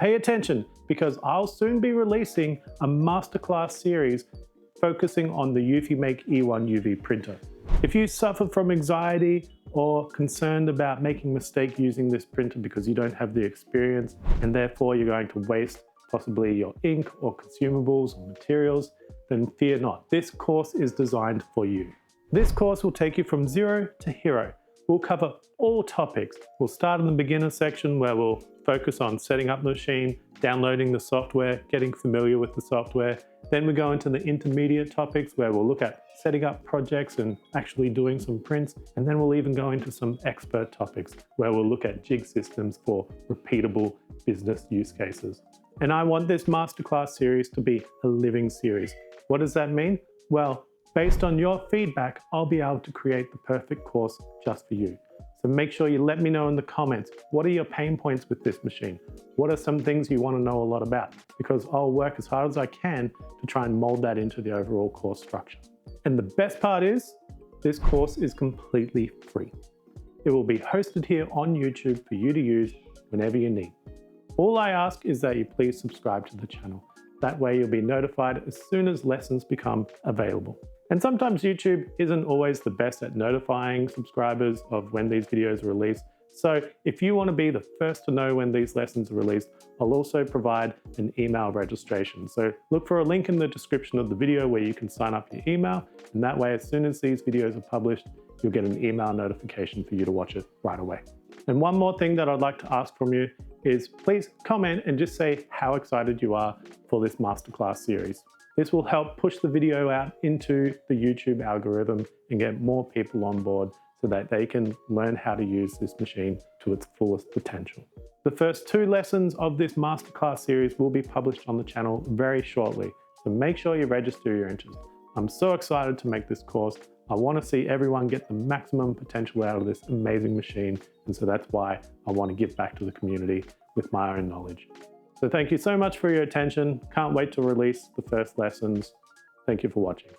Pay attention because I'll soon be releasing a masterclass series focusing on the EufyMake E1 UV printer. If you suffer from anxiety or concerned about making a mistake using this printer because you don't have the experience and therefore you're going to waste possibly your ink or consumables or materials, then fear not. This course is designed for you. This course will take you from zero to hero. We'll cover all topics. We'll start in the beginner section where we'll focus on setting up the machine, downloading the software, getting familiar with the software. Then we go into the intermediate topics where we'll look at setting up projects and actually doing some prints. And then we'll even go into some expert topics where we'll look at jig systems for repeatable business use cases. And I want this masterclass series to be a living series. What does that mean? Well, based on your feedback, I'll be able to create the perfect course just for you. So make sure you let me know in the comments, what are your pain points with this machine? What are some things you want to know a lot about? Because I'll work as hard as I can to try and mold that into the overall course structure. And the best part is, this course is completely free. It will be hosted here on YouTube for you to use whenever you need. All I ask is that you please subscribe to the channel. That way you'll be notified as soon as lessons become available. And sometimes YouTube isn't always the best at notifying subscribers of when these videos are released. So if you want to be the first to know when these lessons are released, I'll also provide an email registration. So look for a link in the description of the video where you can sign up your email. And that way, as soon as these videos are published, you'll get an email notification for you to watch it right away. And one more thing that I'd like to ask from you is please comment and just say how excited you are for this masterclass series. This will help push the video out into the YouTube algorithm and get more people on board so that they can learn how to use this machine to its fullest potential. The first 2 lessons of this masterclass series will be published on the channel very shortly, so make sure you register your interest. I'm so excited to make this course. I want to see everyone get the maximum potential out of this amazing machine, and so that's why I want to give back to the community with my own knowledge. So thank you so much for your attention. Can't wait to release the first lessons. Thank you for watching.